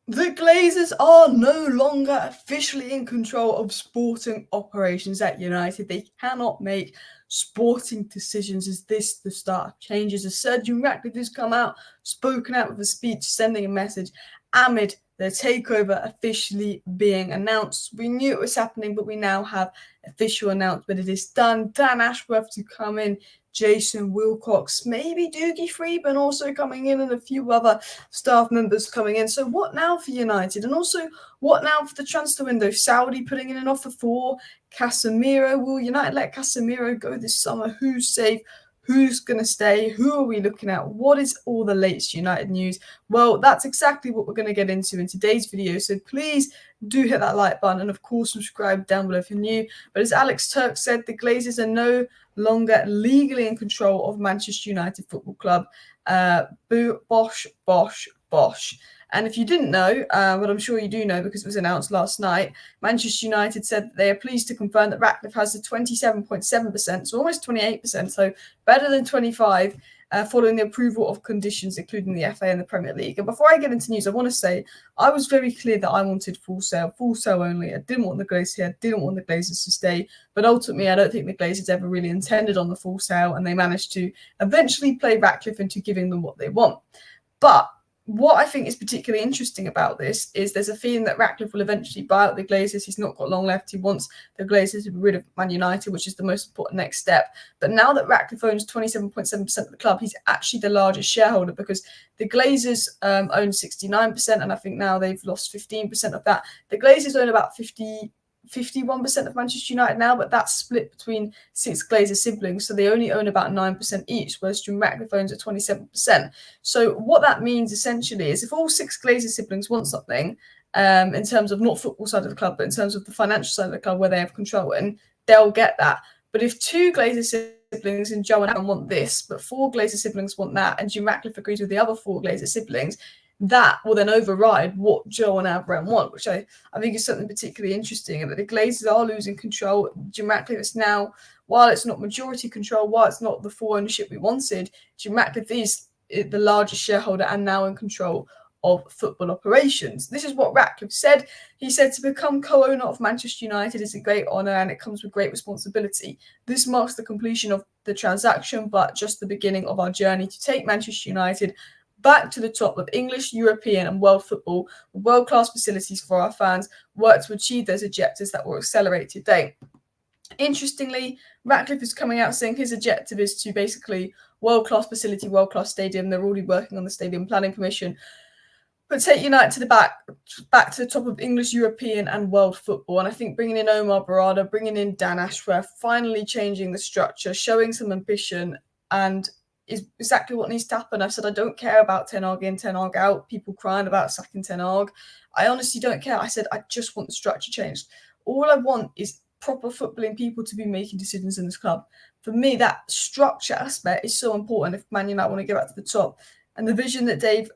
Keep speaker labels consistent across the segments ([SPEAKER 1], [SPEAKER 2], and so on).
[SPEAKER 1] The Glazers are no longer officially in control of sporting operations at United. They cannot make sporting decisions. Is this the start of changes? As Sir Jim Ratcliffe has come out, spoken out with a speech, sending a message amid the takeover officially being announced. We knew it was happening, but we now have official announcement. It is done. Dan Ashworth to come in, Jason Wilcox, maybe Doogie Freeman also coming in, and a few other staff members coming in. So what now for United? And also, what now for the transfer window? Saudi putting in an offer for Casemiro. Will United let Casemiro go this summer? Who's safe? Who's going to stay? Who are we looking at? What is all the latest United news? Well, that's exactly what we're going to get into in today's video. So please do hit that like button and, of course, subscribe down below if you're new. But as Alex Turk said, the Glazers are no longer legally in control of Manchester United Football Club. Bosh, bosh, bosh. And if you didn't know, but I'm sure you do know because it was announced last night, Manchester United said that they are pleased to confirm that Ratcliffe has a 27.7%, so almost 28%, so better than 25%, following the approval of conditions, including the FA and the Premier League. And before I get into news, I want to say I was very clear that I wanted full sale only. I didn't want the Glazers here, didn't want the Glazers to stay. But ultimately, I don't think the Glazers ever really intended on the full sale, and they managed to eventually play Ratcliffe into giving them what they want. But what I think is particularly interesting about this is there's a feeling that Ratcliffe will eventually buy out the Glazers. He's not got long left. He wants the Glazers to be rid of Man United, which is the most important next step. But now that Ratcliffe owns 27.7% of the club, he's actually the largest shareholder because the Glazers own 69%, and I think now they've lost 15% of that. The Glazers own about 51% of Manchester United now, but that's split between 6 Glazer siblings, so they only own about 9% each, whereas Jim Ratcliffe owns at 27%. So what that means essentially is if all 6 Glazer siblings want something, in terms of not football side of the club, but in terms of the financial side of the club where they have control in, they'll get that. But if 2 Glazer siblings and Joe and Aaron want this, but 4 Glazer siblings want that, and Jim Ratcliffe agrees with the other 4 Glazer siblings, that will then override what Joe and Abraham want, which I think is something particularly interesting. And that the Glazers are losing control. Jim Ratcliffe is now, while it's not majority control, while it's not the full ownership we wanted, Jim Ratcliffe is the largest shareholder and now in control of football operations. This is what Ratcliffe said. He said, to become co-owner of Manchester United is a great honour and it comes with great responsibility. This marks the completion of the transaction, but just the beginning of our journey to take Manchester United back to the top of English, European and world football, with world-class facilities for our fans, work to achieve those objectives that will accelerate today. Interestingly, Ratcliffe is coming out saying his objective is to basically world-class facility, world-class stadium. They're already working on the stadium planning permission, but take United to the back to the top of English, European and world football. And I think bringing in Omar Barada, bringing in Dan Ashworth, finally changing the structure, showing some ambition, and is exactly what needs to happen. I've said I don't care about Ten Hag in, Ten Hag out, people crying about sacking Ten Hag. I honestly don't care. I said I just want the structure changed. All I want is proper footballing people to be making decisions in this club. For me, that structure aspect is so important if Man United want to get back to the top. And the vision that Dave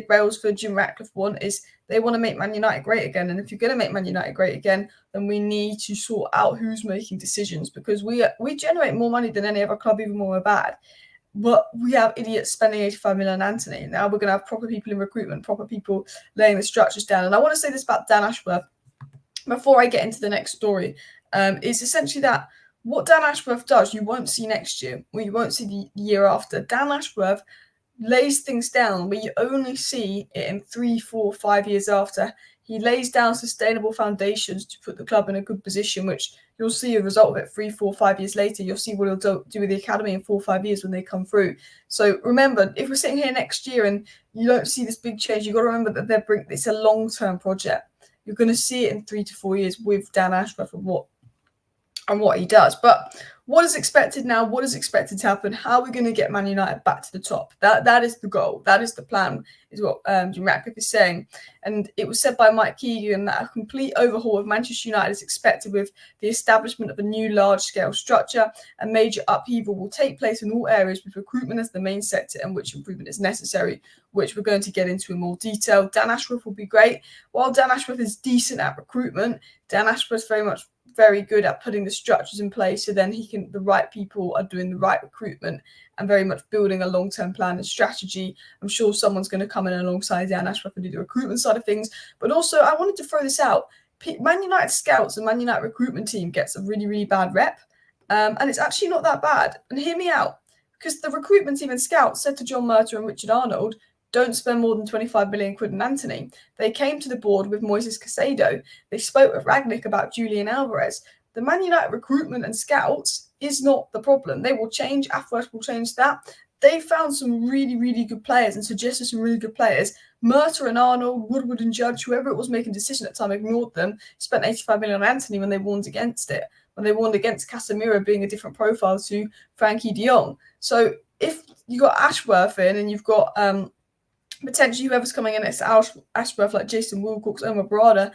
[SPEAKER 1] Brailsford, Jim Ratcliffe want is they want to make Man United great again. And if you're going to make Man United great again, then we need to sort out who's making decisions, because we generate more money than any other club, even when we're bad. But we have idiots spending 85 million on Anthony. Now we're going to have proper people in recruitment, proper people laying the structures down. And I want to say this about Dan Ashworth before I get into the next story. Is essentially that what Dan Ashworth does, you won't see next year, or you won't see the year after. Dan Ashworth lays things down where you only see it in 3, 4, 5 years after. He lays down sustainable foundations to put the club in a good position, which you'll see a result of it 3, 4, 5 years later. You'll see what he'll do with the academy in 4 or 5 years when they come through. So remember, if we're sitting here next year and you don't see this big change, you've got to remember that it's a long-term project. You're going to see it in 3 to 4 years with Dan Ashworth and what he does. But what is expected now? What is expected to happen? How are we going to get Man United back to the top? That is the goal. That is the plan, is what Jim Ratcliffe is saying. And it was said by Mike Keegan that a complete overhaul of Manchester United is expected with the establishment of a new large-scale structure. A major upheaval will take place in all areas, with recruitment as the main sector in which improvement is necessary, which we're going to get into in more detail. Dan Ashworth will be great. While Dan Ashworth is decent at recruitment, Dan Ashworth very much very good at putting the structures in place, so then the right people are doing the right recruitment and very much building a long-term plan and strategy. I'm sure someone's going to come in alongside Dan Ashworth and do the recruitment side of things. But also, I wanted to throw this out. Man United scouts and Man United recruitment team gets a really, really bad rep. And it's actually not that bad. And hear me out, because the recruitment team and scouts said to John Murtough and Richard Arnold, don't spend more than 25 million quid on Anthony. They came to the board with Moises Caicedo. They spoke with Rangnick about Julian Alvarez. The Man United recruitment and scouts is not the problem. They will change. Ashworth will change that. They found some really, really good players and suggested some really good players. Murtough and Arnold, Woodward and Judge, whoever it was making decision at the time, ignored them, spent 85 million on Anthony when they warned against it, when they warned against Casemiro being a different profile to Frankie de Jong. So if you got Ashworth in and you've got potentially whoever's coming in next to Ashworth, like Jason Wilcox, Omar Barada,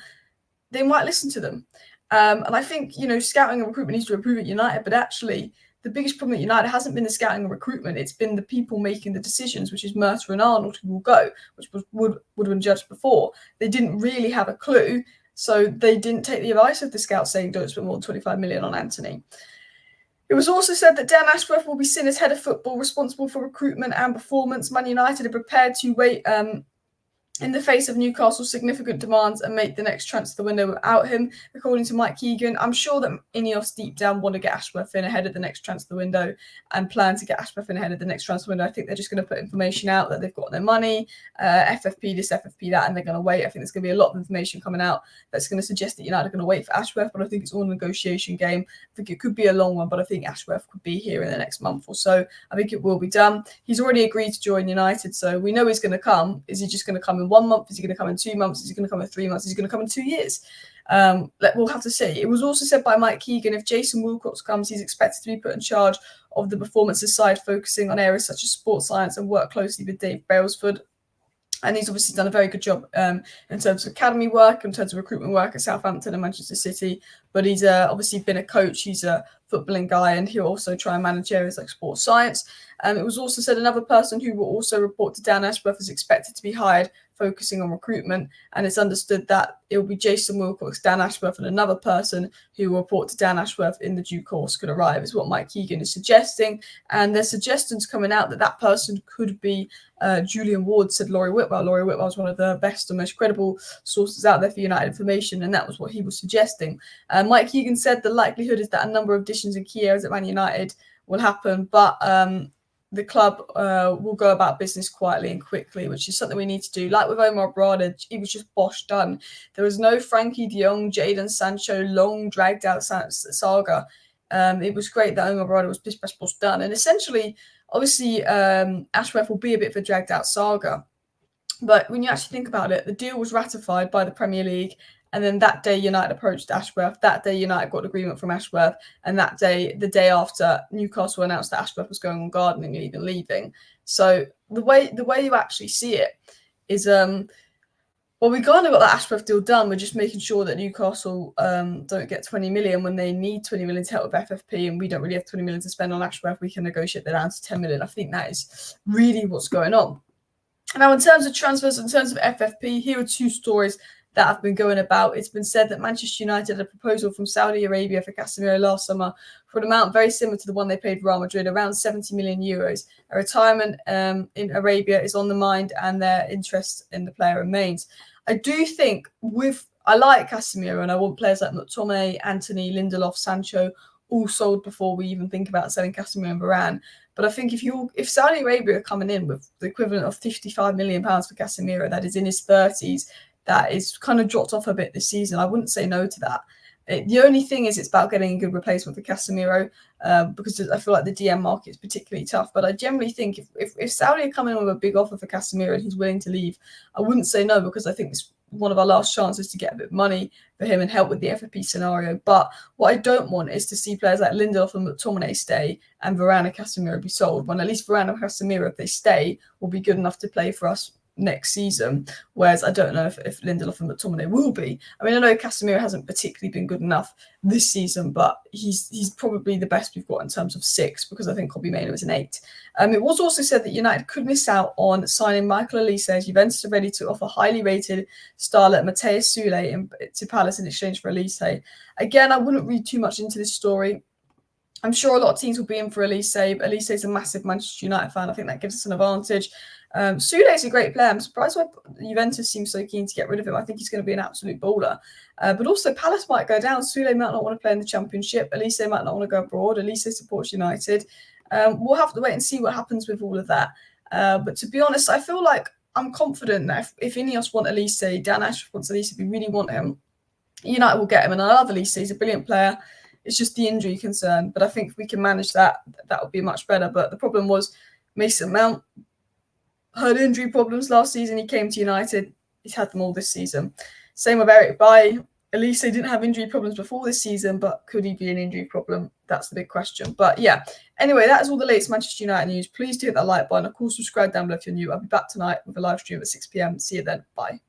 [SPEAKER 1] they might listen to them. And I think, scouting and recruitment needs to improve at United, but actually the biggest problem at United hasn't been the scouting and recruitment. It's been the people making the decisions, which is Murtough and Arnold, who will go, which was Woodward and Judge before. They didn't really have a clue, so they didn't take the advice of the scouts saying don't spend more than 25 million on Anthony. It was also said that Dan Ashworth will be seen as head of football, responsible for recruitment and performance. Man United are prepared to wait in the face of Newcastle's significant demands and make the next transfer window without him, according to Mike Keegan. I'm sure that Ineos deep down want to get Ashworth in ahead of the next transfer window and plan to get Ashworth in ahead of the next transfer window. I think they're just going to put information out that they've got their money, FFP this, FFP that, and they're going to wait. I think there's going to be a lot of information coming out that's going to suggest that United are going to wait for Ashworth, but I think it's all a negotiation game. I think it could be a long one, but I think Ashworth could be here in the next month or so. I think it will be done. He's already agreed to join United, so we know he's going to come. Is he just going to come in 1 month? Is he going to come in 2 months? Is he going to come in 3 months? Is he going to come in 2 years? We'll have to see. It was also said by Mike Keegan, if Jason Wilcox comes, he's expected to be put in charge of the performances side, focusing on areas such as sports science and work closely with Dave Brailsford. And he's obviously done a very good job in terms of academy work, in terms of recruitment work at Southampton and Manchester City. But he's obviously been a coach. He's a footballing guy, and he'll also try and manage areas like sports science. It was also said another person who will also report to Dan Ashworth is expected to be hired, focusing on recruitment. And it's understood that it will be Jason Wilcox, Dan Ashworth, and another person who will report to Dan Ashworth in the due course could arrive, is what Mike Keegan is suggesting. And there's suggestions coming out that that person could be Julian Ward, said Laurie Whitwell. Laurie Whitwell is one of the best and most credible sources out there for United information, and that was what he was suggesting. Mike Keegan said the likelihood is that a number of additions in key areas at Man United will happen, but the club will go about business quietly and quickly, which is something we need to do. Like with Omar Barada, it was just bosh done. There was no Frankie de Jong, Jadon Sancho, long dragged out saga. It was great that Omar Barada was bish bash bosh done. And essentially, obviously, Ashworth will be a bit of a dragged out saga. But when you actually think about it, the deal was ratified by the Premier League. And then that day, United approached Ashworth. That day, United got an agreement from Ashworth. And that day, the day after, Newcastle announced that Ashworth was going on gardening leave and leaving. So the way you actually see it is, we kind of got that Ashworth deal done. We're just making sure that Newcastle don't get 20 million when they need 20 million to help with FFP, and we don't really have 20 million to spend on Ashworth. We can negotiate that down to 10 million. I think that is really what's going on. Now, in terms of transfers, in terms of FFP, here are two stories that have been going about. It's been said that Manchester United had a proposal from Saudi Arabia for Casemiro last summer for an amount very similar to the one they paid Real Madrid, around 70 million euros. A retirement in Arabia is on the mind, and their interest in the player remains. I do think I like Casemiro, and I want players like McTominay, Anthony, Lindelof, Sancho all sold before we even think about selling Casemiro and Varane. But I think if Saudi Arabia are coming in with the equivalent of £55 million for Casemiro, that is in his 30s, that is kind of dropped off a bit this season, I wouldn't say no to that. The only thing is it's about getting a good replacement for Casemiro, because I feel like the DM market is particularly tough. But I generally think if Saudi are coming in with a big offer for Casemiro and he's willing to leave, I wouldn't say no, because I think it's one of our last chances to get a bit of money for him and help with the FFP scenario. But what I don't want is to see players like Lindelof and McTominay stay and Varane and Casemiro be sold, when at least Varane and Casemiro, if they stay, will be good enough to play for us next season, whereas I don't know if Lindelof and McTominay will be. I mean, I know Casemiro hasn't particularly been good enough this season, but he's probably the best we've got in terms of 6, because I think Kobbie Mainoo is an 8. It was also said that United could miss out on signing Michael Olise, as Juventus are ready to offer highly rated starlet Matheus Sule to Palace in exchange for Olise. Again, I wouldn't read too much into this story. I'm sure a lot of teams will be in for Olise, but Olise is a massive Manchester United fan. I think that gives us an advantage. Sule is a great player. I'm surprised why Juventus seems so keen to get rid of him. I think he's going to be an absolute baller. But also, Palace might go down. Sule might not want to play in the Championship. Olise might not want to go abroad. Olise supports United. We'll have to wait and see what happens with all of that. But to be honest, I feel like I'm confident that if Ineos want Olise, Dan Ashworth wants Olise, if we really want him, United will get him. And I love Olise. He's a brilliant player. It's just the injury concern. But I think if we can manage that, that would be much better. But the problem was Mason Mount had injury problems last season. He came to United. He's had them all this season. Same with Eric Bailly. Olise didn't have injury problems before this season, but could he be an injury problem? That's the big question. But yeah, anyway, that is all the latest Manchester United news. Please do hit that like button. Of course, subscribe down below if you're new. I'll be back tonight with a live stream at 6 p.m. See you then. Bye.